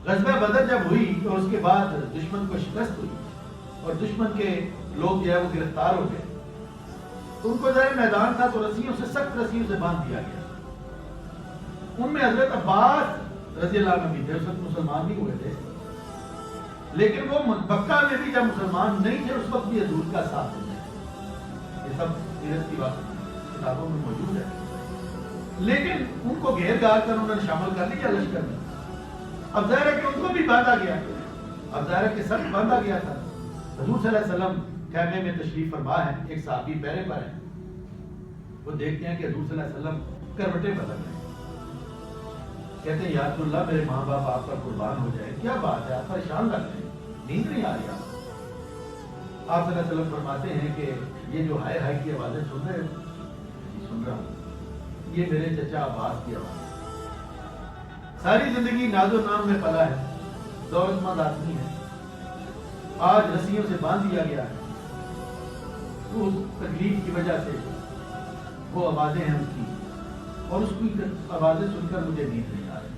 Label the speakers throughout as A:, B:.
A: غزوہ بدر جب ہوئی تو اس کے بعد دشمن کو شکست ہوئی اور دشمن کے لوگ جو ہے وہ گرفتار ہو گئے. تو ان کو ظاہر میدان تھا تو رسیوں سے، سخت رسیوں سے باندھ دیا گیا. ان میں حضرت عباس رضی اللہ عنہ بھی تھے، اس وقت مسلمان نہیں ہوئے تھے، لیکن وہ مکہ میں بھی جب مسلمان نہیں تھے اس وقت بھی حضور کا ساتھ دیتے تھے. یہ سب سیرت کی بات کتابوں میں موجود ہے. لیکن ان کو گھیر گھار کر انہوں نے شامل کر لیا لشکر میں. اب ظاہر ہے کہ ان کو بھی باندھا گیا، اب ظاہر ہے کہ سب باندھا گیا تھا. حضور صلی اللہ علیہ وسلم خیمے میں تشریف فرما ہے، ایک صحابی پہرے پر ہے. وہ دیکھتے ہیں کہ حضور صلی اللہ علیہ وسلم کروٹیں بدل رہے ہیں. کہتے ہیں یا رسول اللہ میرے ماں باپ آپ کا قربان ہو جائے، کیا بات ہے آپ پریشان لگ رہے ہیں، نیند نہیں آ رہی آپ. آپ صلی اللہ علیہ وسلم فرماتے ہیں کہ یہ جو ہائے ہائے کی آوازیں سن رہے ہو؟ سن رہا ہوں. یہ میرے چچا عباس کی آواز. ساری زندگی ناز و نام میں پلا ہے، دولت مند آدمی ہے، آج رسیوں سے باندھ دیا گیا ہے. اس تکلیف کی وجہ سے وہ آوازیں ہیں اس کی، اور اس کی آوازیں سن کر مجھے نیند نہیں آ رہی.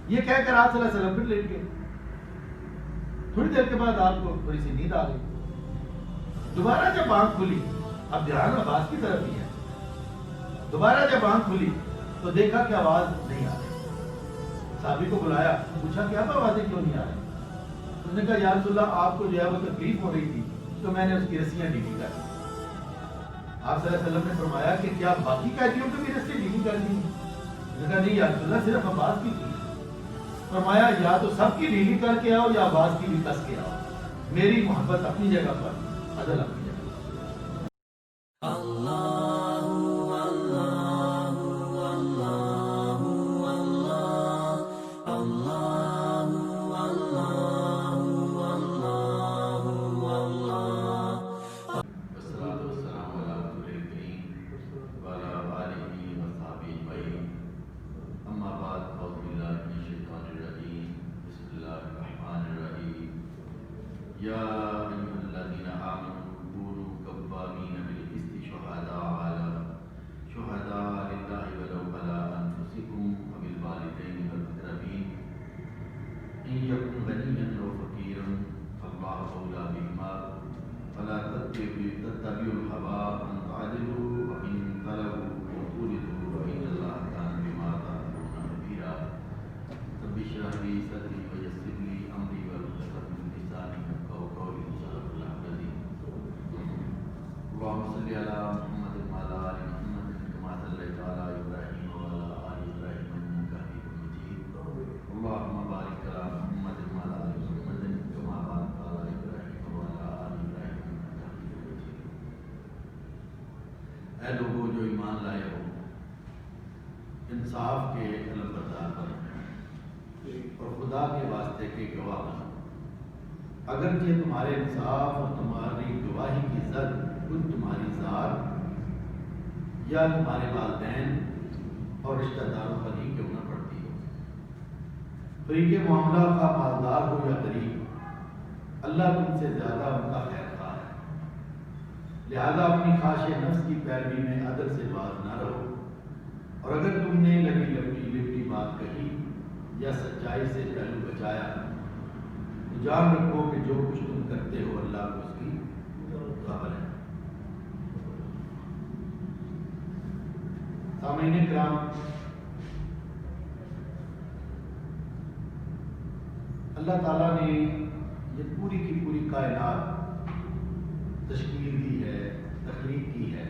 A: یہ کہہ کر آپ صلی اللہ علیہ وسلم پھر لیٹ گئے. تھوڑی دیر کے بعد آپ کو تھوڑی سی نیند آ گئی. دوبارہ جب آنکھ کھلی، اب دھیان عباس کی طرف ہی ہے، دوبارہ جب آنکھ کھلی تو دیکھا کہ آواز نہیں آ رہی. صحابی کو بلایا، پوچھا کہ اب آوازیں کیوں نہیں آ رہی؟ اس نے کہا یا رسول اللہ آپ کو جو ہے وہ تکلیف ہو رہی تھی تو میں نے اس کی رسیاں ڈھیلی کر دی. آپ صلی اللہ علیہ وسلم نے فرمایا کہ کیا باقی قیدیوں کو بھی رسی ڈھیلی کر دی؟ اس نے کہا نہیں یا رسول اللہ صرف عباس کی تھی. فرمایا یا تو سب کی ڈھیلی کر کے آؤ یا عباس کی بھی کس کے آؤ. میری محبت اپنی جگہ پر، عدل اپنی جگہ پر.
B: یا ایھا الذین آمنوا کونوا قوامین بالقسط شہداء للہ ولو علی انفسکم وبالوالدین والاقربین ان یکن غنیا او فقیرا فاللہ اولی بہما فلا تتبعوا الہوی ان تعدلوا وان تلووا وتولدوا فإن اللہ کان بما تعملون خبیرا. رب اشرح لی صدری ویسر لی امری واحلل من لسانی یفقهوا قولی. صدق اللہ العظیم. اللهم صل على محمد وعلى آل محمد كما صليت على إبراهيم وعلى آل إبراهيم إنك حميد مجيد. اللهم بارك على محمد وعلى آل محمد كما باركت على إبراهيم وعلى آل إبراهيم إنك حميد مجيد. اے لوگوں جو ایمان لائے ہو، انصاف کے علم بردار بنو اور خدا کے واسطے کے گواہ بنو. اگرچہ تمہارے انصاف اور تمہاری گواہی کی زد خود تمہاری ذات یا تمہارے والدین اور رشتہ داروں پر ہی کیوں نہ پڑتی ہو. فریق معاملہ کا مالدار ہو یا غریب، اللہ تم سے زیادہ ان کا خیر خواہ ہے. لہذا اپنی خواہش نفس کی پیروی میں عدل سے باز نہ رہو، اور اگر تم نے لگی لپٹی بات کہی یا سچائی سے پہلو بچایا تو جان رکھو کہ جو کچھ تم کرتے ہو اللہ کو اس کی خبر ہے. سامعین کرام، اللہ تعالیٰ نے یہ پوری کی پوری کائنات تشکیل دی ہے، تخلیق کی ہے.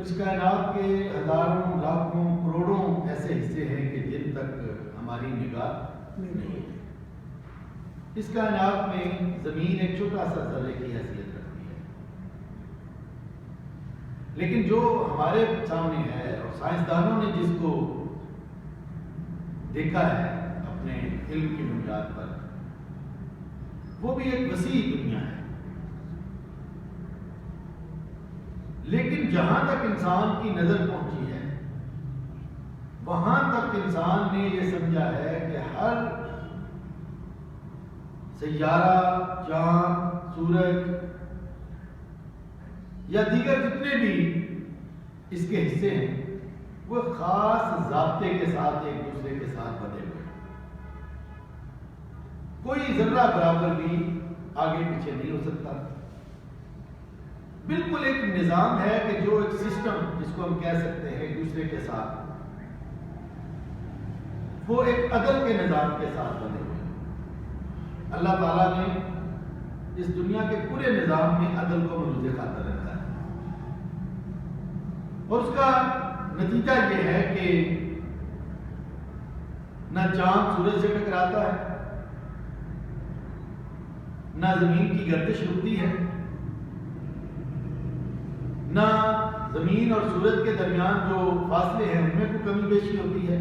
B: اس کائنات کے ہزاروں لاکھوں کروڑوں ایسے حصے ہیں کہ جن تک ہماری نگاہ نہیں ہے. اس کائنات میں زمین ایک چھوٹا سا ذرے کی حیثیت رکھتی ہے، لیکن جو ہمارے سامنے ہے اور سائنسدانوں نے جس کو دیکھا ہے اپنے علم کی بنیاد پر، وہ بھی ایک وسیع دنیا ہے. لیکن جہاں تک انسان کی نظر پہنچی ہے وہاں تک انسان نے یہ سمجھا ہے کہ ہر سیارہ، چاند، سورج یا دیگر جتنے بھی اس کے حصے ہیں،
A: وہ خاص ضابطے کے ساتھ ایک دوسرے کے ساتھ بندھے ہوئے ہیں. کوئی ذرہ برابر بھی آگے پیچھے نہیں ہو سکتا. بالکل ایک نظام ہے کہ جو ایک سسٹم جس کو ہم کہہ سکتے ہیں ایک دوسرے کے ساتھ، وہ ایک عدل کے نظام کے ساتھ بنے ہوئے ہیں. اللہ تعالیٰ نے اس دنیا کے پورے نظام میں عدل کو مروج خاطر رکھا ہے، اور اس کا نتیجہ یہ ہے کہ نہ چاند سورج سے ٹکراتا ہے، نہ زمین کی گردش رکتی ہے، نہ زمین اور سورج کے درمیان جو فاصلے ہیں ان میں کوئی کمی بیشی ہوتی ہے.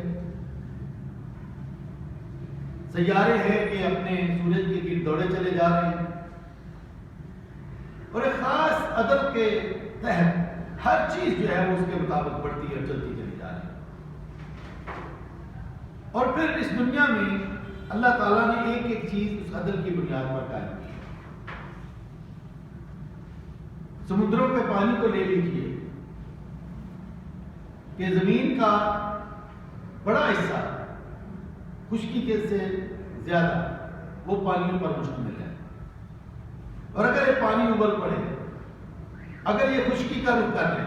A: سیارے ہیں کہ اپنے سورج کے گرد دوڑے چلے جا رہے ہیں، اور ایک خاص عدل کے تحت ہر چیز جو ہے وہ اس کے مطابق بڑھتی اور چلتی چلی جا رہی ہے. اور پھر اس دنیا میں اللہ تعالیٰ نے ایک ایک چیز اس عدل کی بنیاد پر قائم کی. سمندروں کے پانی کو لے لیجیے کہ زمین کا بڑا حصہ خشکی کے سے زیادہ وہ پانیوں پر مشتمل ہے، اور اگر یہ پانی ابل پڑے، اگر یہ خشکی کا رخ کر لے،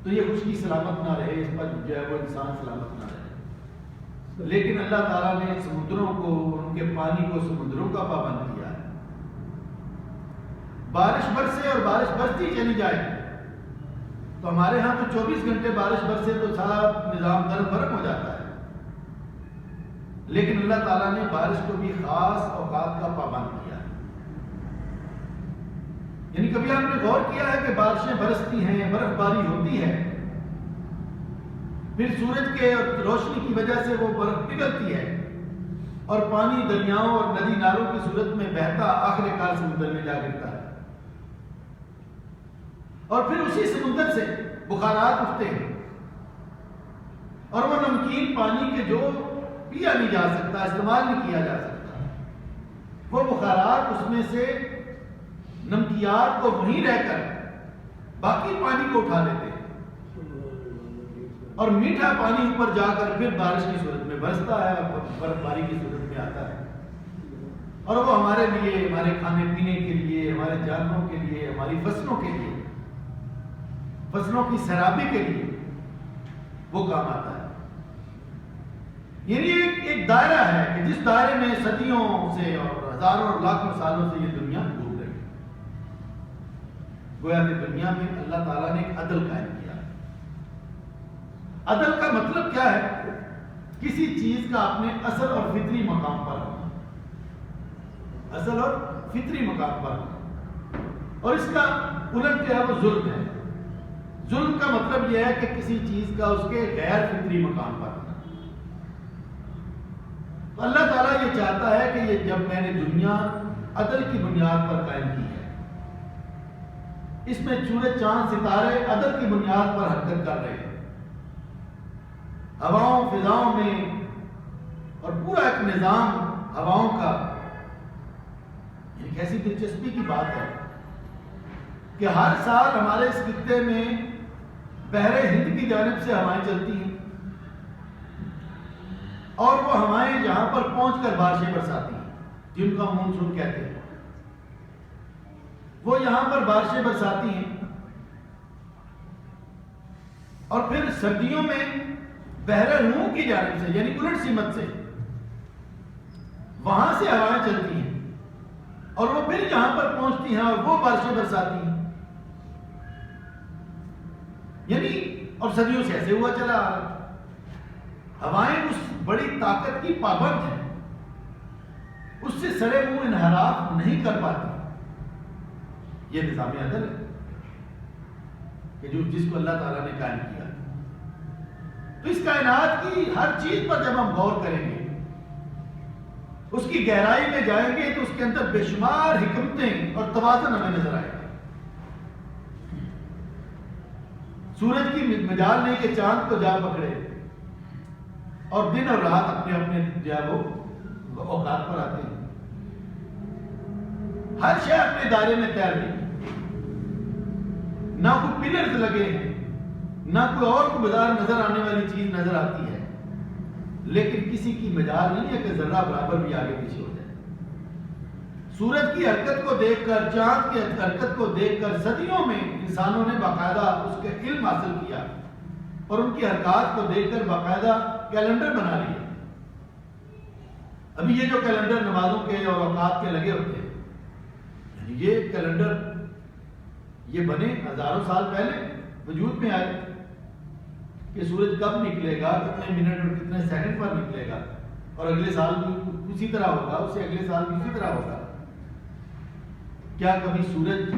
A: تو یہ خشکی سلامت نہ رہے، اس پر جو ہے وہ انسان سلامت نہ رہے. لیکن اللہ تعالیٰ نے سمندروں کو، ان کے پانی کو سمندروں کا پابند کیا ہے. بارش برسے اور بارش برستی چلی جائے تو ہمارے ہاں تو 24 گھنٹے بارش برسے تو سارا نظام گرم برم ہو جاتا ہے، لیکن اللہ تعالیٰ نے بارش کو بھی خاص اوقات کا پابند کیا ہے. یعنی کبھی آپ نے غور کیا ہے کہ بارشیں برستی ہیں، برف باری ہوتی ہے، پھر سورج کے روشنی کی وجہ سے وہ برف پگھلتی ہے اور پانی دریاؤں اور ندی نالوں کی صورت میں بہتا آخر کار سمندر میں جا گرتا ہے، اور پھر اسی سمندر سے بخارات اٹھتے ہیں، اور وہ نمکین پانی کے جو پیا نہیں جا سکتا، استعمال نہیں کیا جا سکتا، وہ بخارات اس میں سے نمکیات کو وہیں رہ کر باقی پانی کو اٹھا لیتے ہیں، اور میٹھا پانی اوپر جا کر پھر بارش کی صورت میں برستا ہے، برف باری کی صورت میں آتا ہے، اور وہ ہمارے لیے، ہمارے کھانے پینے کے لیے، ہمارے جانوروں کے لیے، ہماری فصلوں کے لیے، فصلوں کی سیرابی کے لیے وہ کام آتا ہے. یعنی ایک دائرہ ہے کہ جس دائرے میں صدیوں سے اور ہزاروں اور لاکھوں سالوں سے یہ دنیا گھوم رہی ہے. گویا کہ دنیا میں اللہ تعالیٰ نے ایک عدل قائم کیا ہے. عدل کا مطلب کیا ہے؟ کسی چیز کا اپنے اصل اور فطری مقام پر ہونا، اصل اور فطری مقام پر ہونا. اور اس کا الٹ جو ہے وہ ظلم ہے. ظلم کا مطلب یہ ہے کہ کسی چیز کا اس کے غیر فطری مقام پر ہونا. تو اللہ تعالیٰ یہ چاہتا ہے کہ یہ جب میں نے دنیا عدل کی بنیاد پر قائم کی ہے، اس میں سورج چاند ستارے عدل کی بنیاد پر حرکت کر رہے ہیں، ہواؤں فضاؤں میں، اور پورا ایک نظام ہواؤں کا. ایک ایسی دلچسپی کی بات ہے کہ ہر سال ہمارے اس خطے میں بحر ہند کی جانب سے ہوائیں چلتی ہیں، اور وہ ہوائیں یہاں پر پہنچ کر بارشیں برساتی ہیں، جن کا مونسون کہتے ہیں. وہ یہاں پر بارشیں برساتی ہیں، اور پھر سردیوں میں بحر روم کی جانب سے، یعنی الٹ سمت سے، وہاں سے ہوائیں چلتی ہیں، اور وہ پھر یہاں پر پہنچتی ہیں اور وہ بارشیں برساتی ہیں. یعنی اور صدیوں سے ایسے ہوا چلا آ رہا. ہوائیں اس بڑی طاقت کی پابند ہیں، اس سے سرے منہ انحراف نہیں کر پاتی. یہ نظام عدل ہے کہ جس کو اللہ تعالیٰ نے قائم کیا. تو اس کائنات کی ہر چیز پر جب ہم غور کریں گے، اس کی گہرائی میں جائیں گے، تو اس کے اندر بے شمار حکمتیں اور توازن ہمیں نظر آئے گا. سورج کی مجال نہیں کہ چاند کو جا پکڑے، اور دن اور رات اپنے اپنے جو ہے وہ اوقات پر آتے ہیں. ہر شے اپنے دائرے میں تیر رہی، نہ کوئی پلرز لگے ہیں، نہ کوئی اور کو بازار نظر آنے والی چیز نظر آتی ہے، لیکن کسی کی مجال نہیں ہے کہ ذرہ برابر بھی آگے پیچھے ہو جائے۔ سورج کی حرکت کو دیکھ کر، چاند کی حرکت کو دیکھ کر صدیوں میں انسانوں نے باقاعدہ اس کے علم حاصل کیا اور ان کی حرکات کو دیکھ کر باقاعدہ کیلنڈر بنا لیا۔ ابھی یہ جو کیلنڈر نمازوں کے اور اوقات کے لگے ہوتے ہیں، یہ کیلنڈر یہ بنے ہزاروں سال پہلے وجود میں آئے کہ سورج کب نکلے گا، کتنے منٹ اور کتنے سیکنڈ پر نکلے گا، اور اگلے سال بھی اسی طرح ہوگا، اس سے اگلے سال بھی اسی طرح ہوگا۔ کیا کبھی سورج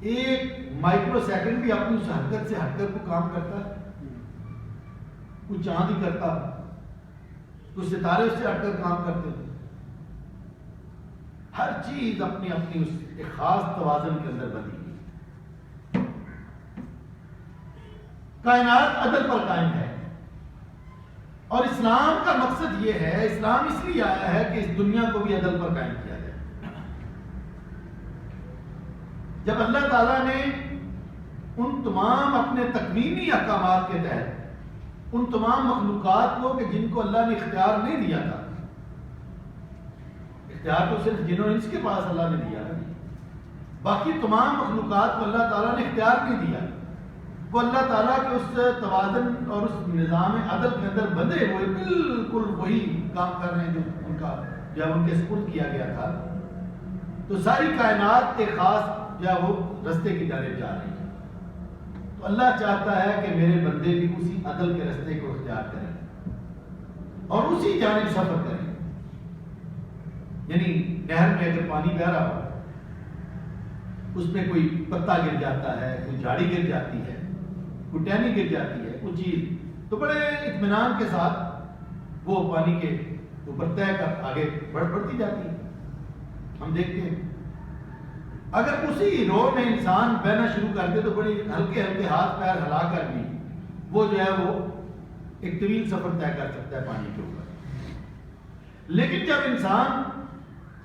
A: ایک مائکرو سیکنڈ بھی اپنی اس حرکت سے ہٹ کر کوئی کام کرتا ہے؟ کوئی چاند ہی کرتا، کوئی ستارے اس سے ہٹ کر کام کرتے ہیں؟ ہر چیز اپنی اپنی اس ایک خاص توازن کے اندر بنی ہوئی۔ کائنات عدل پر قائم ہے، اور اسلام کا مقصد یہ ہے، اسلام اس لیے آیا ہے کہ اس دنیا کو بھی عدل پر قائم کیا جائے۔ جب اللہ تعالیٰ نے ان تمام اپنے تکوینی احکامات کے تحت ان تمام مخلوقات کو کہ جن کو اللہ نے اختیار نہیں دیا تھا، اختیار تو صرف جنوں انس کے پاس اللہ نے دیا ہے، باقی تمام مخلوقات کو اللہ تعالیٰ نے اختیار نہیں دیا، وہ اللہ تعالیٰ کے اس توازن اور اس نظام عدل کے اندر بندھے ہوئے بالکل وہی کام کر رہے ہیں جو ان کا جب ان کے سپرد کیا گیا تھا۔ تو ساری کائنات ایک خاص یا وہ رستے کی جانب جا رہی ہے، تو اللہ چاہتا ہے کہ میرے بندے بھی اسی عدل کے رستے کو اختیار کریں اور اسی جانب سفر کریں۔ یعنی نہر میں اگر پانی بہ رہا ہو، اس میں کوئی پتا گر جاتا ہے، کوئی جھاڑی گر جاتی ہے، کوئی ٹہنی گر جاتی ہے، کوئی چیز، تو بڑے اطمینان کے ساتھ وہ پانی کے اوپر طے کر آگے بڑھتی جاتی ہے۔ ہم دیکھتے ہیں اگر اسی رو میں انسان بہنا شروع کر دے تو بڑی ہلکے ہلکے ہاتھ پیر ہلا کر بھی وہ جو ہے وہ ایک طویل سفر طے کر سکتا ہے پانی کے اوپر۔ لیکن جب انسان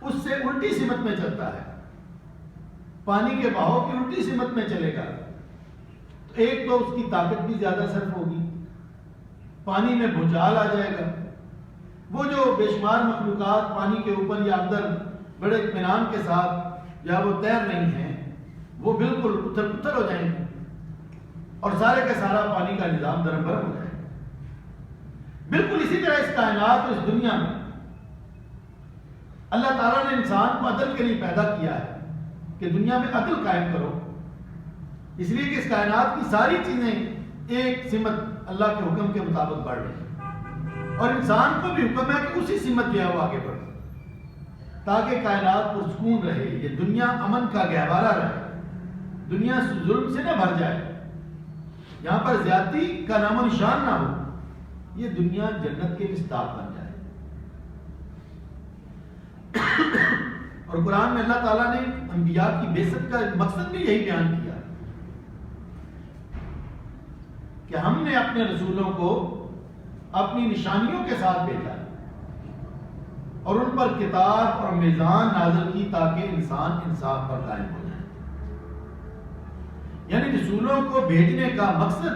A: اس سے الٹی سمت میں چلتا ہے، پانی کے بہاؤ کی الٹی سمت میں چلے گا، تو ایک تو اس کی طاقت بھی زیادہ صرف ہوگی، پانی میں بھونچال آ جائے گا، وہ جو بے شمار مخلوقات پانی کے اوپر یا اندر بڑے اطمینان کے ساتھ یا وہ تیر رہی ہیں، وہ بالکل اتھل پتھل ہو جائیں گے اور سارے کا سارا پانی کا نظام درم برم ہو جائے گا۔ بالکل اسی طرح اس کائنات اور اس دنیا میں اللہ تعالیٰ نے انسان کو عدل کے لیے پیدا کیا ہے کہ دنیا میں عدل قائم کرو، اس لیے کہ اس کائنات کی ساری چیزیں ایک سمت اللہ کے حکم کے مطابق بڑھ رہی ہیں، اور انسان کو بھی حکم ہے کہ اسی سمت جو ہے وہ آگے بڑھے تاکہ کائنات پرسکون رہے، یہ دنیا امن کا گہوارہ رہے، دنیا ظلم سے نہ بھر جائے، یہاں پر زیادتی کا نام و نشان نہ ہو، یہ دنیا جنت کے مصداق بن جائے۔ اور قرآن میں اللہ تعالیٰ نے انبیاء کی بعثت کا مقصد بھی یہی بیان کیا کہ ہم نے اپنے رسولوں کو اپنی نشانیوں کے ساتھ بھیجا اور ان پر کتاب اور میزان نازل کی تاکہ انسان انصاف پر قائم ہو جائے۔ یعنی رسولوں کو بھیجنے کا مقصد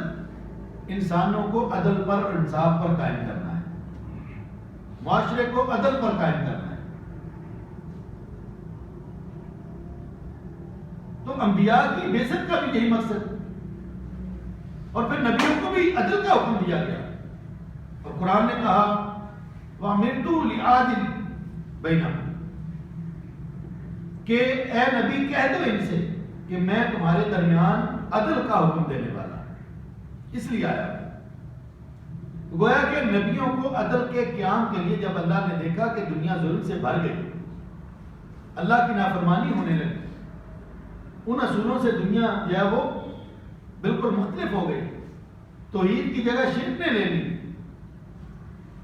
A: انسانوں کو عدل پر اور انصاف پر قائم کرنا ہے، معاشرے کو عدل پر قائم کرنا ہے۔ تو انبیاء کی بعثت کا بھی یہی مقصد، اور پھر نبیوں کو بھی عدل کا حکم دیا گیا، اور قرآن نے کہا وَأَمِرْتُ لِعَادِلٍ بَيْنَهُمْ کہ اے نبی کہہ دو ان سے کہ میں تمہارے درمیان عدل کا حکم دینے والا ہوں، اس لیے آیا۔ گویا کہ نبیوں کو عدل کے قیام کے لیے جب اللہ نے دیکھا کہ دنیا ظلم سے بھر گئی، اللہ کی نافرمانی ہونے لگی، ان اصولوں سے دنیا جو ہے وہ بالکل مختلف ہو گئی، توحید کی جگہ شرک نے لے لی،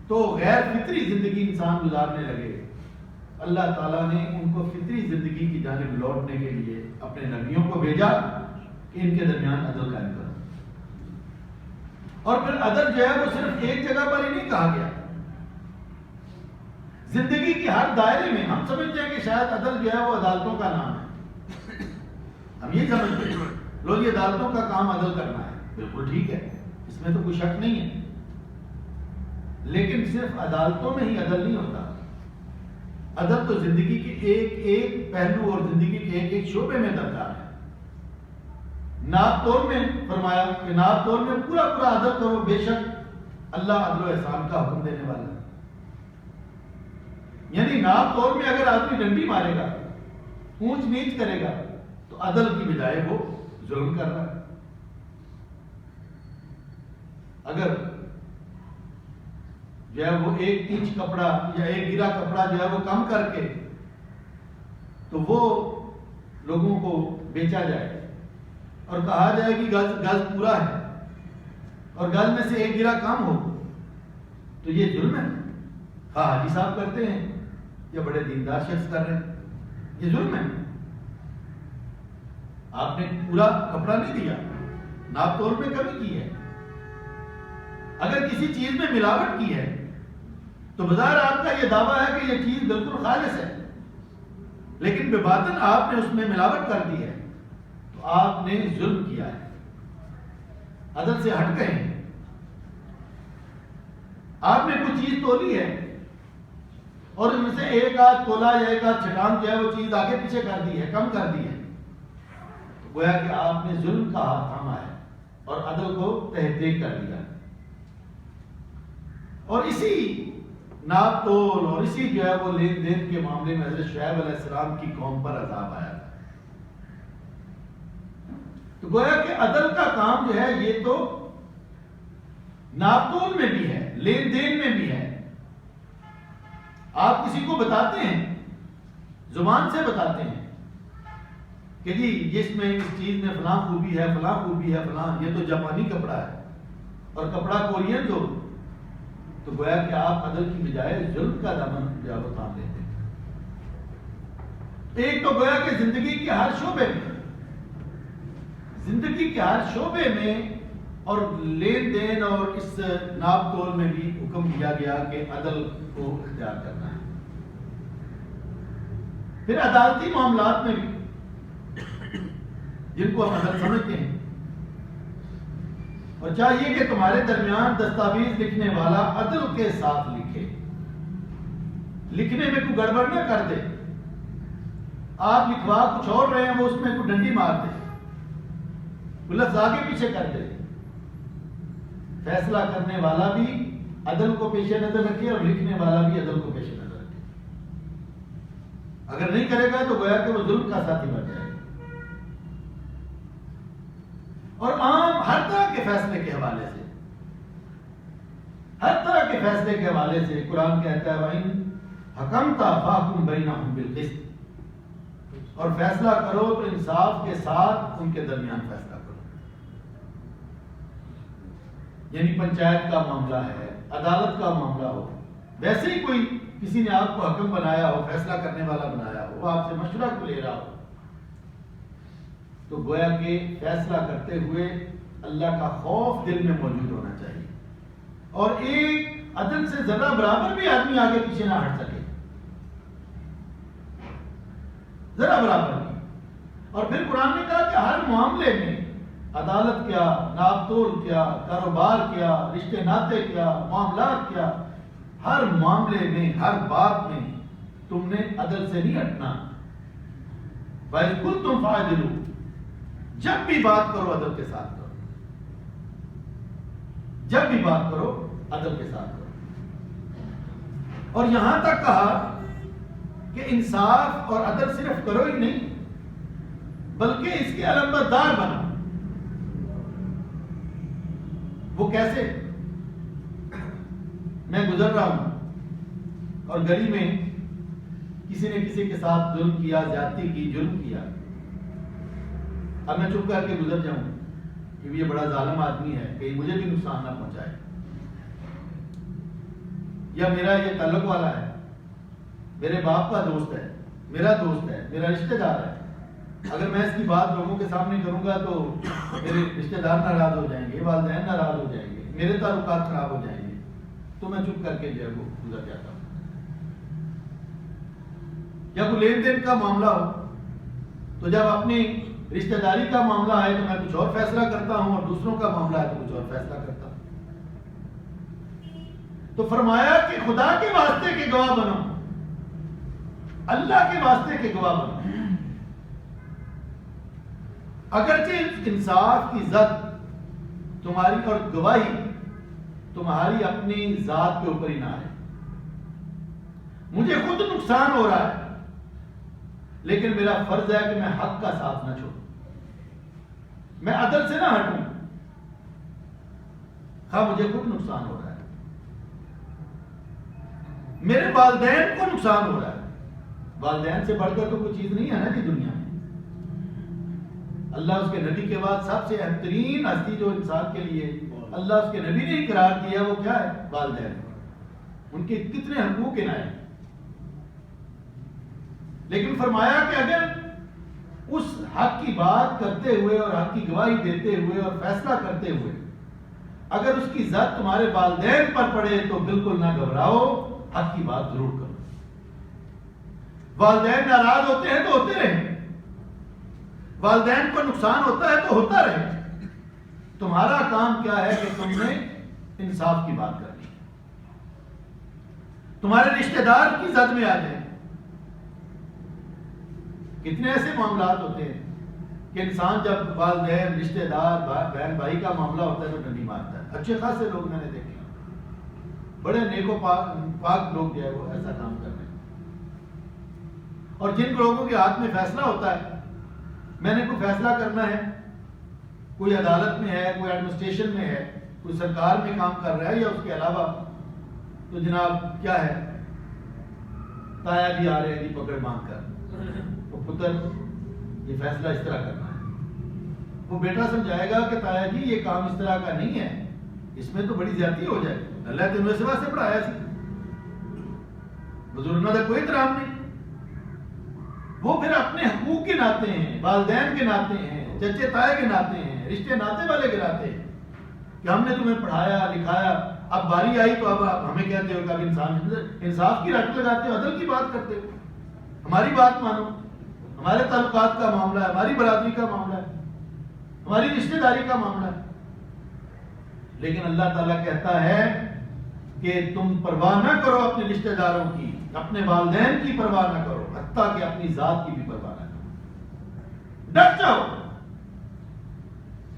A: تو غیر فطری زندگی انسان گزارنے لگے۔ اللہ تعالیٰ نے ان کو فطری زندگی کی جانب لوٹنے کے لیے اپنے نبیوں کو بھیجا کہ ان کے درمیان عدل قائم کرو، اور پھر عدل جو ہے وہ صرف ایک جگہ پر ہی نہیں کہا گیا، زندگی کی ہر دائرے میں۔ ہم سمجھتے ہیں کہ شاید عدل جو ہے وہ عدالتوں کا نام ہے، ہم یہ سمجھتے ہیں، لو یہ عدالتوں کا کام عدل کرنا ہے، بالکل ٹھیک ہے، اس میں تو کوئی شک نہیں ہے، لیکن صرف عدالتوں میں ہی عدل نہیں ہوتا. عدل تو زندگی کے ایک ایک پہلو اور زندگی کے ایک ایک شعبے میں درکار ہے. ناپ تول میں فرمایا کہ ناپ تول میں پورا پورا عدل کرو، بے شک اللہ عدل و احسان کا حکم دینے والا ہے. یعنی ناپ تول میں اگر آدمی ڈنڈی مارے گا، اونچ نیچ کرے گا، تو عدل کی بجائے وہ ظلم کر رہا ہے. اگر جو ہے وہ 1 انچ کپڑا یا 1 گرا کپڑا جو ہے وہ کم کر کے تو وہ لوگوں کو بیچا جائے اور کہا جائے کہ گز پورا ہے اور گز میں سے 1 گرا کم ہو، تو یہ ظلم ہے. ہاں حاجی صاحب کرتے ہیں یا بڑے دیندار شخص کر رہے ہیں، یہ ظلم ہے. آپ نے پورا کپڑا نہیں دیا، ناپ تول میں کمی کی ہے. اگر کسی چیز میں ملاوٹ کی ہے تو بظاہر آپ کا یہ دعویٰ ہے کہ یہ چیز بالکل خالص ہے، لیکن بباطن آپ نے اس میں ملاوٹ کر دی ہے، تو آپ نے ظلم کیا ہے، عدل سے ہٹ گئے ہیں. آپ نے کوئی چیز تولی ہے اور ان میں سے 1 آدھ تولا یا 1 آدھ چھٹان جو ہے وہ چیز آگے پیچھے کر دی ہے، کم کر دی ہے، تو گویا کہ آپ نے ظلم کا ہاتھ تھاما ہے اور عدل کو تحقیق کر دیا. اور اسی ناپ تول اور اسی جو ہے وہ لین دین کے معاملے میں حضرت شعیب علیہ السلام کی قوم پر عذاب آیا تھا. تو گویا کہ عدل کا کام جو ہے یہ تو ناپ تول میں بھی ہے، لین دین میں بھی ہے. آپ کسی کو بتاتے ہیں، زبان سے بتاتے ہیں کہ جی اس میں اس چیز میں فلاں خوبی ہے، فلاں خوبی ہے، فلاں، یہ تو جاپانی کپڑا ہے اور کپڑا کورین تو گویا کہ آپ عدل کی بجائے ظلم کا دامن جو ہے وہ تھام لیتے ہیں. ایک تو گویا کہ زندگی کے ہر شعبے میں، زندگی کے ہر شعبے میں اور لین دین اور اس ناپ تول میں بھی حکم دیا گیا کہ عدل کو اختیار کرنا ہے. پھر عدالتی معاملات میں بھی جن کو ہم عدل سمجھتے ہیں، اور چاہیے کہ تمہارے درمیان دستاویز لکھنے والا عدل کے ساتھ لکھے، لکھنے میں کوئی گڑبڑ نہ کر دے. آپ لکھوا کچھ اور رہے ہیں، وہ اس میں کوئی ڈنڈی مار دے، کوئی لفظ آگے پیچھے کر دے. فیصلہ کرنے والا بھی عدل کو پیش نظر رکھے اور لکھنے والا بھی عدل کو پیش نظر رکھے. اگر نہیں کرے گا تو گویا کہ وہ ظلم کا ساتھی بن جائے گا. اور عام ہر طرح کے فیصلے کے حوالے سے، ہر طرح کے فیصلے کے حوالے سے قرآن کہتا ہے وَإِن حَكَمْتَ فَاحْكُم بَيْنَهُم بِالْقِسْطِ، اور فیصلہ کرو تو انصاف کے ساتھ ان کے درمیان فیصلہ کرو. یعنی پنچایت کا معاملہ ہے، عدالت کا معاملہ ہو، ویسے ہی کوئی کسی نے آپ کو حکم بنایا ہو، فیصلہ کرنے والا بنایا ہو، وہ آپ سے مشورہ کو لے رہا ہو، تو گویا کہ فیصلہ کرتے ہوئے اللہ کا خوف دل میں موجود ہونا چاہیے، اور ایک عدل سے ذرہ برابر بھی آدمی آگے پیچھے نہ ہٹ سکے، ذرا برابر بھی. اور پھر قرآن نے کہا کہ ہر معاملے میں عدالت کیا، ناپ تول کیا، کاروبار کیا، رشتے ناطے کیا، معاملات کیا، ہر معاملے میں، ہر بات میں تم نے عدل سے نہیں ہٹنا. وَإِذْ كُنتُمْ فَاعِدِلُونَ، جب بھی بات کرو عدل کے ساتھ کرو، جب بھی بات کرو عدل کے ساتھ کرو. اور یہاں تک کہا کہ انصاف اور عدل صرف کرو ہی نہیں بلکہ اس کے علمبردار بنو. وہ کیسے؟ میں گزر رہا ہوں اور گلی میں کسی نے کسی کے ساتھ ظلم کیا، زیادتی کی، جرم کیا. اب میں چپ کر کے گزر جاؤں کہ یہ بڑا ظالم آدمی ہے، کہیں مجھے بھی نقصان نہ پہنچائے، یا میرا یہ تعلق والا ہے، میرے باپ کا دوست ہے، میرا دوست ہے، میرا رشتہ دار ہے، اگر میں اس کی بات لوگوں کے سامنے کروں گا تو میرے رشتہ دار ناراض ہو جائیں گے، والدین ناراض ہو جائیں گے، میرے تعلقات خراب ہو جائیں گے، تو میں چپ کر کے جو ہے وہ گزر جاتا ہوں. یا کوئی لین دین کا معاملہ ہو تو جب اپنی رشتہ داری کا معاملہ ہے تو میں کچھ اور فیصلہ کرتا ہوں، اور دوسروں کا معاملہ ہے تو کچھ اور فیصلہ کرتا ہوں۔ تو فرمایا کہ خدا کے واسطے کے گواہ بنو، اللہ کے واسطے کے گواہ بنو۔ اگرچہ انصاف کی ذات تمہاری اور گواہی تمہاری اپنی ذات کے اوپر ہی نہ ہے، مجھے خود نقصان ہو رہا ہے، لیکن میرا فرض ہے کہ میں حق کا ساتھ نہ چھوڑوں، میں عدل سے نہ ہٹوں، ہاں مجھے خود نقصان ہو رہا ہے، میرے والدین کو نقصان ہو رہا ہے۔ والدین سے بڑھ کر تو کوئی چیز نہیں ہے نا جی دنیا میں۔ اللہ اس کے نبی کے بعد سب سے بہترین ہستی جو انسان کے لیے اللہ اس کے نبی نے قرار دیا وہ کیا ہے؟ والدین۔ ان کے کتنے حقوق عنایت، لیکن فرمایا کہ اگر اس حق کی بات کرتے ہوئے اور حق کی گواہی دیتے ہوئے اور فیصلہ کرتے ہوئے اگر اس کی ذات تمہارے والدین پر پڑے تو بالکل نہ گھبراؤ، حق کی بات ضرور کرو۔ والدین ناراض ہوتے ہیں تو ہوتے رہیں، والدین کو نقصان ہوتا ہے تو ہوتا رہے، تمہارا کام کیا ہے کہ تم نے انصاف کی بات کرنی ہے، تمہارے رشتہ دار کی زد میں آ جائیں۔ کتنے ایسے معاملات ہوتے ہیں کہ انسان جب والدین رشتہ دار بہن بھائی کا معاملہ ہوتا ہے تو ڈنڈی مارتا ہے۔ اچھے خاصے لوگ میں نے دیکھے، بڑے نیک و پاک لوگ جو ہے وہ ایسا کام کر رہے ہیں، اور جن لوگوں کے ہاتھ میں فیصلہ ہوتا ہے، میں نے کوئی فیصلہ کرنا ہے، کوئی عدالت میں ہے، کوئی ایڈمنسٹریشن میں ہے، کوئی سرکار میں کام کر رہا ہے یا اس کے علاوہ، تو جناب کیا ہے، تایا جی آ رہے ہیں جی پکڑ باندھ کر، تو پتر یہ فیصلہ اس طرح کرنا ہے۔ وہ بیٹا سمجھائے گا کہ تایا جی یہ کام اس طرح کا نہیں ہے، اس میں تو بڑی زیادتی ہو جائے، اللہ تم نے سے پڑھایا سی، بزرگوں کا کوئی احترام نہیں۔ وہ پھر اپنے حقوق کے ناطے ہیں، والدین کے ناطے ہیں، چچے تائے کے ناطے ہیں، رشتے ناطے والے کے ناطے ہیں کہ ہم نے تمہیں پڑھایا لکھایا، اب باری آئی تو اب ہمیں کہتے ہو کہ اب انصاف کی رٹ لگاتے ہو، عدل کی بات کرتے ہو، ہماری بات مانو، ہمارے تعلقات کا معاملہ ہے، ہماری برادری کا معاملہ ہے، ہماری رشتہ داری کا معاملہ ہے۔ لیکن اللہ تعالیٰ کہتا ہے کہ تم پرواہ نہ کرو اپنے رشتہ داروں کی، اپنے والدین کی پرواہ نہ کرو، حتیٰ کہ اپنی ذات کی بھی پرواہ نہ کرو، ڈٹ جاؤ،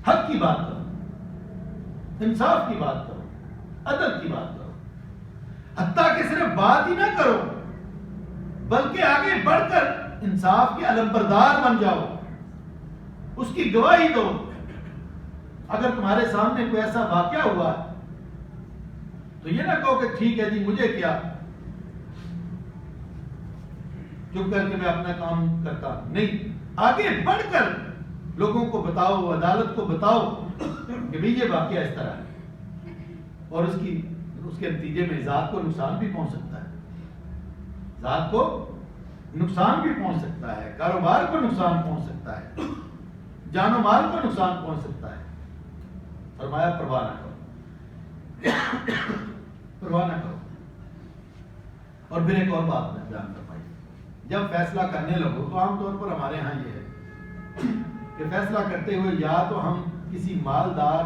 A: حق کی بات کرو، انصاف کی بات کرو، عدل کی بات کرو، حتیٰ کہ صرف بات ہی نہ کرو بلکہ آگے بڑھ کر انصاف کے علمبردار بن جاؤ، اس کی گواہی دو۔ اگر تمہارے سامنے کوئی ایسا واقعہ ہوا تو یہ نہ کہو کہ ٹھیک ہے جی مجھے کیا، چپ کر کے میں اپنا کام کرتا، نہیں، آگے بڑھ کر لوگوں کو بتاؤ، عدالت کو بتاؤ کہ بھئی یہ واقعہ اس طرح ہے، اور اس کے نتیجے میں ذات کو نقصان بھی پہنچ سکتا ہے، ذات کو نقصان بھی پہنچ سکتا ہے، کاروبار کو نقصان پہنچ سکتا ہے، جان و مال کو نقصان پہنچ سکتا ہے۔ فرمایا پرواہ نہ کرو، پرواہ نہ کرو۔ اور پھر ایک اور بات میں بیان فرمائی، جب فیصلہ کرنے لگو تو عام طور پر ہمارے ہاں یہ ہے کہ فیصلہ کرتے ہوئے یا تو ہم کسی مالدار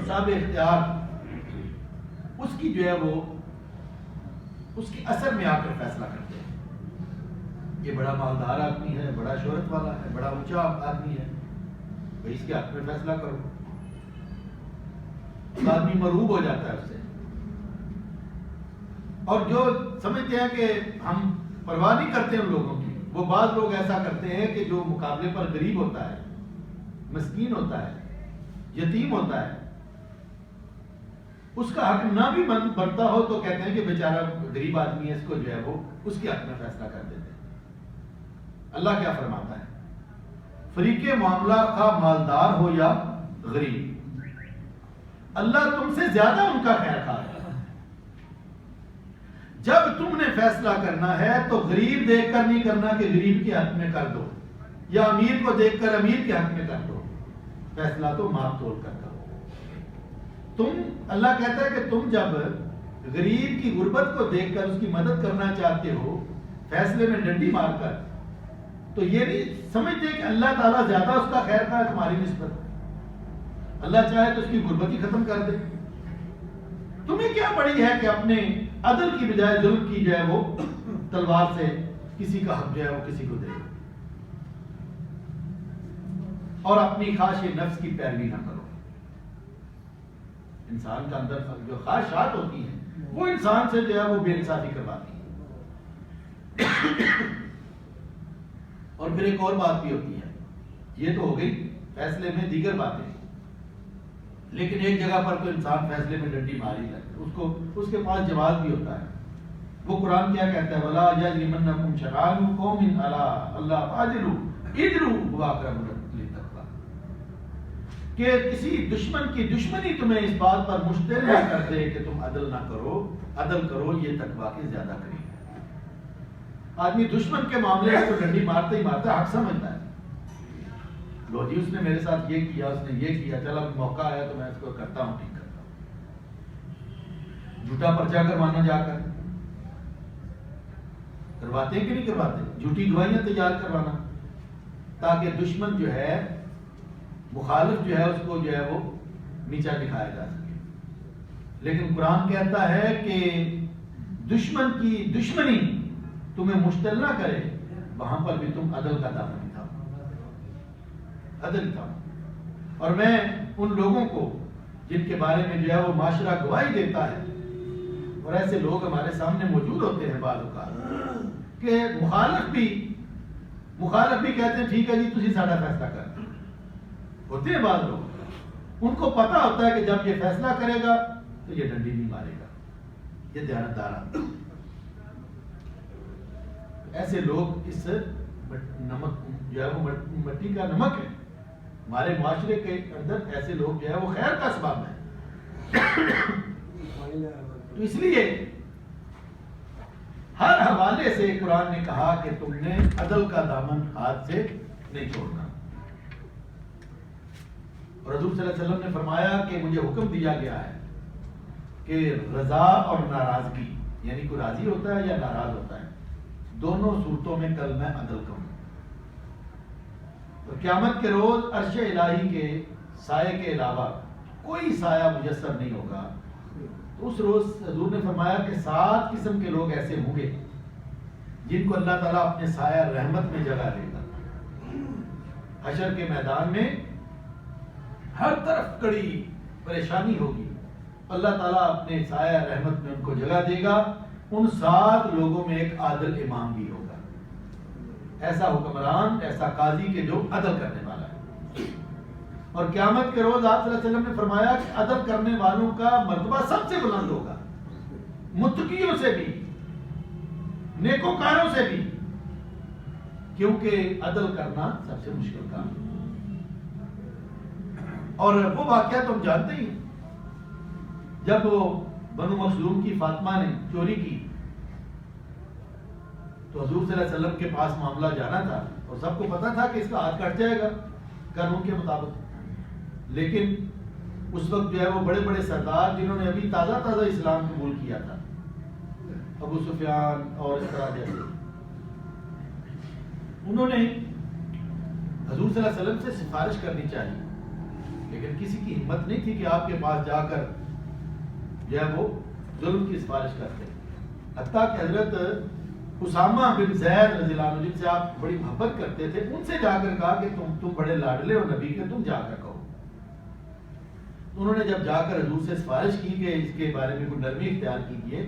A: صاحب اختیار اس کی جو ہے وہ اس کے اثر میں آ کر فیصلہ کرتے ہیں، یہ بڑا مالدار آدمی ہے، بڑا شہرت والا ہے، بڑا اونچا آدمی ہے، بھائی اس کے حق میں فیصلہ کرو، آدمی مرعوب ہو جاتا ہے اس سے۔ اور جو سمجھتے ہیں کہ ہم پرواہ نہیں کرتے ان لوگوں کی، وہ بعض لوگ ایسا کرتے ہیں کہ جو مقابلے پر غریب ہوتا ہے، مسکین ہوتا ہے، یتیم ہوتا ہے، اس کا حق نہ بھی بنتا ہو تو کہتے ہیں کہ بیچارہ غریب آدمی ہے، اس کو جو ہے وہ اس کے حق میں فیصلہ کر دیتے ہیں۔ اللہ کیا فرماتا ہے؟ فریق معاملہ خواہ مالدار ہو یا غریب، اللہ تم سے زیادہ ان کا خیر خواہ ہے۔ جب تم نے فیصلہ کرنا ہے تو غریب دیکھ کر نہیں کرنا کہ غریب کے حق میں کر دو، یا امیر کو دیکھ کر امیر کے حق میں کر دو، فیصلہ تو ماپ توڑ کر کرو۔ تم، اللہ کہتا ہے کہ تم جب غریب کی غربت کو دیکھ کر اس کی مدد کرنا چاہتے ہو فیصلے میں ڈنڈی مار کر، تو یہ نہیں سمجھتے کہ اللہ تعالیٰ زیادہ اس کا خیر خواہ ہے تمہاری نسبت. اللہ چاہے تو اس کی غربت ہی ختم کر دے. تمہیں کیا پڑی ہے کہ اپنے عدل کی بجائے ظلم کی جائے وہ تلوار سے کسی کا حق جو ہے وہ کسی کو دے, اور اپنی خواہش نفس کی پیروی نہ کرو. انسان کا اندر جو خواہشات ہوتی ہیں وہ انسان سے جو ہے وہ بے انصافی کرواتی ہیں. اور پھر ایک اور بات بھی ہوتی ہے, یہ تو ہو گئی فیصلے میں دیگر باتیں, لیکن ایک جگہ پر تو انسان فیصلے میں ڈنڈی مار ہی لیتا ہے, اس کے پاس جواز بھی ہوتا ہے. وہ قرآن کیا کہتا ہے, وَلَا يَجْرِمَنَّكُمْ شَنَآنُ قَوْمٍ عَلَىٰ أَلَّا تَعْدِلُوا اعْدِلُوا هُوَ أَقْرَبُ لِلتَّقْوَىٰ, کہ کسی دشمن کی دشمنی تمہیں اس بات پر مشتعل نہ کر دے کہ تم عدل نہ کرو. عدل کرو, یہ تقویٰ کے زیادہ قریب ہے. آدمی دشمن کے معاملے میں تو ڈنڈی مارتا ہی مارتا, حق سمجھتا ہے. لو جی اس نے میرے ساتھ یہ کیا, اس نے یہ کیا, چل اب موقع آیا تو میں اس کو کرتا ہوں, ٹھیک کرتا ہوں. جھوٹا پرچہ کروانا جا کر کرواتے ہیں کہ نہیں کرواتے, جھوٹی گواہیاں تیار کروانا تاکہ دشمن جو ہے, مخالف جو ہے, اس کو جو ہے وہ نیچا دکھایا جا سکے. لیکن قرآن کہتا ہے کہ دشمن کی دشمنی تمہیں مشتعل نہ کرے, وہاں پر بھی تم عدل کا دامن عدل تھا. اور میں ان لوگوں کو جن کے بارے میں جو ہے وہ معاشرہ گواہی دیتا ہے, اور ایسے لوگ ہمارے سامنے موجود ہوتے ہیں بعض اوقات کہ مخالف بھی کہتے ہیں ٹھیک ہے جی تسی ساڈا فیصلہ کر. ہوتے ہیں بعض لوگ, ان کو پتا ہوتا ہے کہ جب یہ فیصلہ کرے گا تو یہ ڈنڈی نہیں مارے گا, یہ دیانتدار. ایسے لوگ اس نمک جو ہے وہ مٹی کا نمک ہے ہمارے معاشرے کے اندر. ایسے لوگ جو ہے وہ خیر کا سبب ہے. تو اس لیے ہر حوالے سے قرآن نے کہا کہ تم نے عدل کا دامن ہاتھ سے نہیں چھوڑنا. اور حضور صلی اللہ علیہ وسلم نے فرمایا کہ مجھے حکم دیا گیا ہے کہ رضا اور ناراضگی, یعنی کوئی راضی ہوتا ہے یا ناراض ہوتا ہے, دونوں صورتوں میں کل میں عدل کروں. اور قیامت کے روز عرش الہی کے سائے کے علاوہ کوئی سایہ میسر نہیں ہوگا. تو اس روز حضور نے فرمایا کہ 7 قسم کے لوگ ایسے ہوں گے جن کو اللہ تعالیٰ اپنے سایہ رحمت میں جگہ دے گا. حشر کے میدان میں ہر طرف کڑی پریشانی ہوگی, اللہ تعالیٰ اپنے سایہ رحمت میں ان کو جگہ دے گا. ان 7 لوگوں میں ایک عادل امام بھی ہوگا, ایسا حکمران, ایسا قاضی کہ جو عدل کرنے والا ہے. اور قیامت کے روز آپ صلی اللہ علیہ وسلم نے فرمایا کہ عدل کرنے والوں کا مرتبہ سب سے بلند ہوگا, متقیوں سے بھی, نیکوکاروں سے بھی, کیونکہ عدل کرنا سب سے مشکل کام ہے. اور وہ واقعہ تو ہم جانتے ہی, جب وہ بنو مخزوم کی فاطمہ نے چوری کی تو حضور صلی اللہ علیہ وسلم کے پاس معاملہ جانا تھا, اور سب کو پتا تھا کہ اس کا ہاتھ کٹ جائے گا قانون کے مطابق. لیکن اس وقت جو ہے وہ بڑے بڑے سردار جنہوں نے ابھی تازہ اسلام قبول کیا تھا, ابو سفیان اور اس طرح جیسے, انہوں نے حضور صلی اللہ علیہ وسلم سے سفارش کرنی چاہیے, لیکن کسی کی ہمت نہیں تھی کہ آپ کے پاس جا کر جو ہے وہ ظلم کی سفارش کرتے. حتیٰ کہ حضرت اسامہ بن زید رضی اللہ عنہ جن سے آپ بڑی محبت کرتے تھے, ان سے جا کر کہا کہ تم بڑے لاڈلے ہو نبی کے, تم جا کر کہو. انہوں نے جب جا کر حضور سے سفارش کی کہ اس کے بارے میں کوئی نرمی اختیار کیجیے,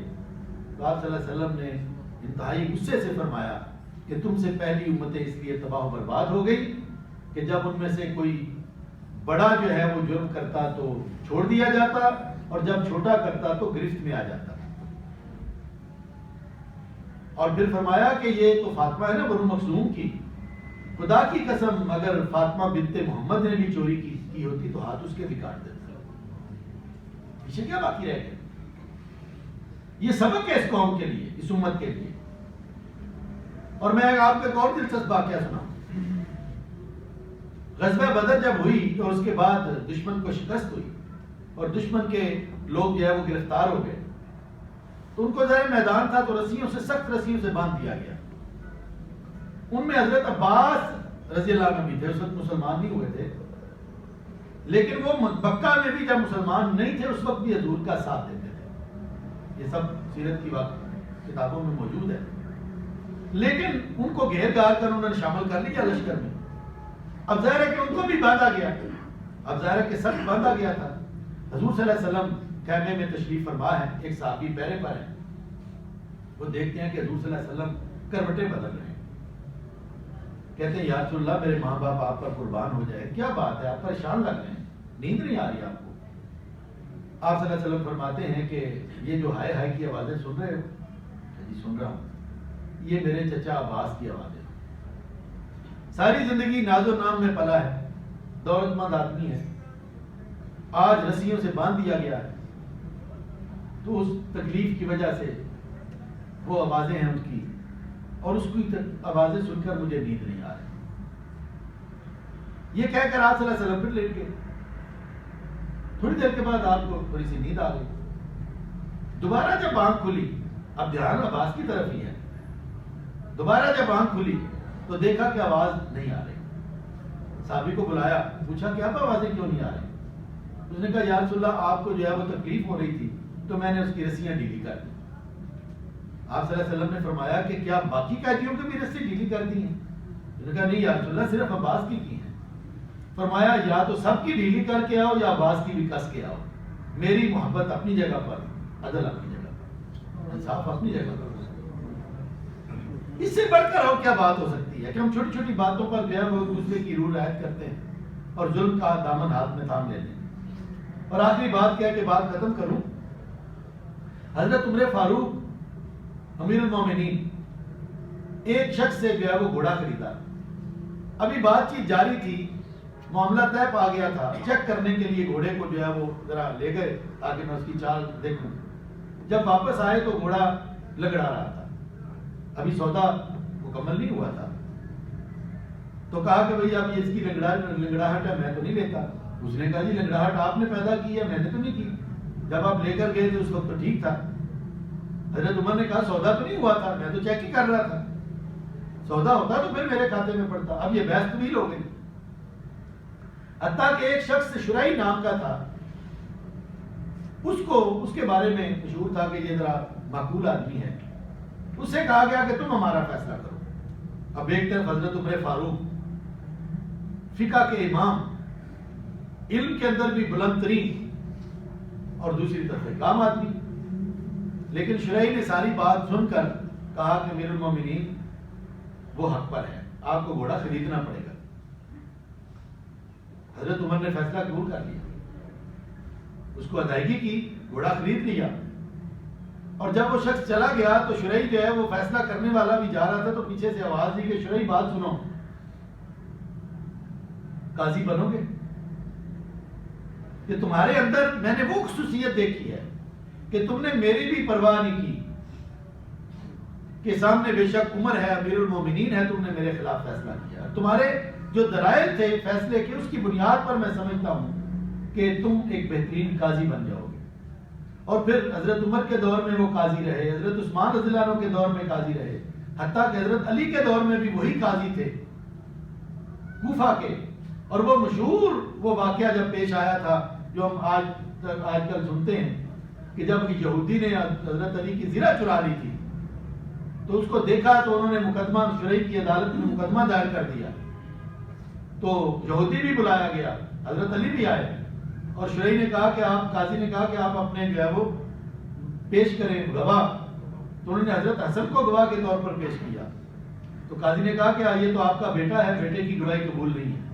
A: تو آپ صلی اللہ علیہ وسلم نے انتہائی غصے سے فرمایا کہ تم سے پہلی امتیں اس لیے تباہ و برباد ہو گئی کہ جب ان میں سے کوئی بڑا جو ہے وہ جرم کرتا تو چھوڑ دیا جاتا, اور جب چھوٹا کرتا تو گرفت میں آ جاتا. اور پھر فرمایا کہ یہ تو فاطمہ ہے نا بنو مخزوم کی, خدا کی قسم اگر فاطمہ بنت محمد نے بھی چوری کی ہوتی تو ہاتھ اس کے بھی کاٹ دیتا. پیچھے کیا باقی رہ گیا؟ یہ سبق ہے اس قوم کے لیے, اس امت کے لیے. اور میں آپ کو ایک اور دلچسپ واقعہ سناؤں. غزوہ بدر جب ہوئی اور اس کے بعد دشمن کو شکست ہوئی اور دشمن کے لوگ جو ہے وہ گرفتار ہو گئے, تو ان کو ظاہر میدان تھا تو رسیوں سے, سخت رسیوں سے باندھ دیا گیا. ان میں حضرت عباس رضی اللہ عنہ بھی تھے، اس وقت مسلمان نہیں ہوئے تھے، لیکن وہ مکہ میں بھی جب مسلمان نہیں تھے اس وقت بھی حضور کا ساتھ دیتے تھے. یہ سب سیرت کی کتابوں میں موجود ہے. لیکن ان کو گھیر گار کر انہوں نے شامل کر لیا لشکر میں. اب ظاہر ہے کہ ان کو بھی باندھا گیا، اب ظاہر ہے کہ سب باندھا گیا تھا. حضور صلی اللہ علیہ وسلم خیمے میں تشریف فرما ہے، ایک صحابی پہرے پر ہے، وہ دیکھتے ہیں کہ حضور صلی اللہ علیہ وسلم کروٹیں بدل رہے ہیں. کہتے ہیں یا رسول اللہ میرے ماں باپ آپ پر قربان ہو جائے، کیا بات ہے آپ پریشان لگ رہے ہیں، نیند نہیں آ رہی آپ کو؟ آپ صلی اللہ علیہ وسلم فرماتے ہیں کہ یہ جو ہائے ہائے کی آوازیں سن رہے ہو؟ جی سن رہا ہوں. یہ میرے چچا عباس کی آوازیں، ساری زندگی ناز و نام میں پلا ہے، دولت مند آدمی ہے، آج رسیوں سے باندھ دیا گیا ہے، تو اس تکلیف کی وجہ سے وہ آوازیں ہیں اس کی، اور اس کی آوازیں سن کر مجھے نیند نہیں آ رہی. یہ کہہ کر آپ صلی اللہ علیہ وسلم پھر لیٹ گئے. تھوڑی دیر کے بعد آپ کو تھوڑی سی نیند آ گئی. دوبارہ جب آنکھ کھلی، اب دھیان عباس کی طرف ہی ہے، دوبارہ جب آنکھ کھلی تو دیکھا کہ آواز نہیں آ رہی. صحابی کو بلایا، پوچھا کہ اب آوازیں کیوں نہیں آ رہی؟ اس نے کہا یا رسول اللہ آپ کو جو ہے وہ تکلیف ہو رہی تھی تو میں نے اس کی رسیاں ڈھیلی کر دی. آپ صلی اللہ علیہ وسلم نے فرمایا کہ کیا باقی قیدیوں کی بھی رسی ڈھیلی کر دی ہیں؟ اس نے کہا نہیں یا رسول اللہ صرف عباس کی ہیں. فرمایا یا تو سب کی ڈھیلی کر کے آؤ یا عباس کی بھی کس کے آؤ. میری محبت اپنی جگہ پر، عدل اپنی جگہ پر، انصاف اپنی جگہ پر. اس سے بڑھ کر اور کیا بات ہو سکتی ہے کہ ہم چھوٹی چھوٹی باتوں پر جو ہے وہ دوسرے کی روح رعایت کرتے ہیں اور ظلم کا دامن ہاتھ میں تھام لیتے ہیں. اور آخری بات کیا کہ بات ختم کروں، حضرت عمر فاروق امیر المومنین ایک شخص سے جو ہے وہ گھوڑا خریدا. ابھی بات چیت جاری تھی، معاملہ طے پا گیا تھا، چیک کرنے کے لیے گھوڑے کو جو ہے وہ ذرا لے گئے تاکہ میں اس کی چال دیکھوں. جب واپس آئے تو گھوڑا لگڑا رہا تھا، ابھی سودا مکمل نہیں ہوا تھا. تو کہا کہ بھئی اب یہ اس کی لنگڑاہٹ ہے، میں تو نہیں لیتا. اس نے کہا جی لنگڑاہٹ آپ نے پیدا کی ہے، میں نے تو نہیں کی، جب آپ لے کر گئے تھے اس وقت تو ٹھیک تھا. حضرت عمر نے کہا سودا تو نہیں ہوا تھا، میں تو چیک ہی کر رہا تھا، سودا ہوتا تو پھر میرے کھاتے میں پڑتا. اب یہ بحث طویل ہو گئی، حتیٰ کہ ایک شخص شرائی نام کا تھا، اس کے بارے میں مشہور تھا کہ یہ ذرا معقول آدمی ہے. اس سے کہا گیا کہ تم ہمارا فیصلہ کرو. اب ایک طرف حضرت عمر فاروق فقہ کے امام، علم کے اندر بھی بلند ترین، اور دوسری طرف ایک عام آدمی. لیکن شرعی نے ساری بات سن کر کہا کہ امیر المومنین وہ حق پر ہے، آپ کو گھوڑا خریدنا پڑے گا. حضرت عمر نے فیصلہ قبول کر لیا، اس کو ادائیگی کی، گھوڑا خرید لیا. اور جب وہ شخص چلا گیا تو شرعی جو ہے وہ فیصلہ کرنے والا بھی جا رہا تھا تو پیچھے سے آواز دی کہ شرعی بات سنو، قاضی بنو گے؟ کہ تمہارے اندر میں نے وہ خصوصیت دیکھی ہے کہ تم نے میری بھی پرواہ نہیں کی کہ سامنے بے شک عمر ہے، امیر المومنین ہے، تم نے میرے خلاف فیصلہ کیا. تمہارے جو دلائل تھے فیصلے کے، اس کی بنیاد پر میں سمجھتا ہوں کہ تم ایک بہترین قاضی بن جاؤ گے. اور پھر حضرت عمر کے دور میں وہ قاضی رہے، حضرت عثمان رضی اللہ عنہ کے دور میں قاضی رہے، حتیٰ کہ حضرت علی کے دور میں بھی وہی قاضی تھے کوفہ کے. اور وہ مشہور وہ واقعہ جب پیش آیا تھا جو ہم آج کل سنتے ہیں کہ جب یہودی نے حضرت علی کی زرہ چرا لی تھی تو اس کو دیکھا تو انہوں نے مقدمہ شرعی کی عدالت میں مقدمہ دائر کر دیا. تو یہودی بھی بلایا گیا، حضرت علی بھی آئے، اور شرعی نے کہا کہ آپ، قاضی نے کہا کہ آپ اپنے جو ہے وہ پیش کریں گواہ. تو انہوں نے حضرت حسن کو گواہ کے طور پر پیش کیا. تو قاضی نے کہا کہ یہ تو آپ کا بیٹا ہے، بیٹے کی گواہی قبول نہیں ہے.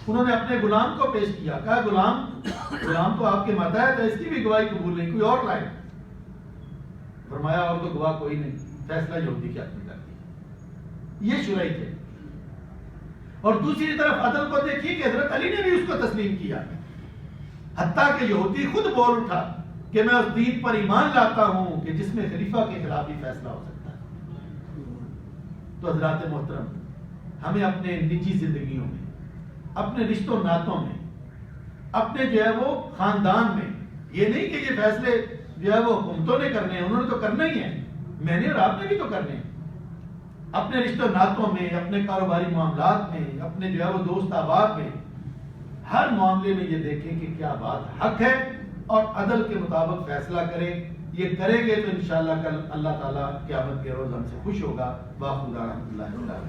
A: انہوں نے اپنے غلام کو پیش کیا، کہا غلام تو آپ کے ماتحت ہے، اس کی بھی گواہی قبول نہیں، کوئی اور لائے. فرمایا اور تو گواہ کوئی نہیں، فیصلہ یہودی کے حق میں کر دیا. یہ شرعی تھے. اور دوسری طرف عدل کو دیکھیے کہ حضرت علی نے بھی اس کو تسلیم کیا، حتیٰ کہ یہودی خود بول اٹھا کہ میں اس دین پر ایمان لاتا ہوں کہ جس میں خلیفہ کے خلاف بھی فیصلہ ہو سکتا ہے. تو حضرات محترم، ہمیں اپنے نجی زندگیوں میں، اپنے رشتوں ناتوں میں، اپنے جو ہے وہ خاندان میں، یہ نہیں کہ یہ فیصلے جو ہے وہ حکومتوں نے کرنے ہیں، انہوں نے تو کرنا ہی ہے، میں نے اور آپ نے بھی تو کرنے ہیں. اپنے رشتہ ناتوں میں، اپنے کاروباری معاملات میں، اپنے جو ہے وہ دوست احباب میں، ہر معاملے میں یہ دیکھیں کہ کیا بات حق ہے اور عدل کے مطابق فیصلہ کریں. یہ کریں گے تو انشاءاللہ کل اللہ تعالیٰ قیامت کے روز ہم سے خوش ہوگا. باخدا رحمۃ اللہ.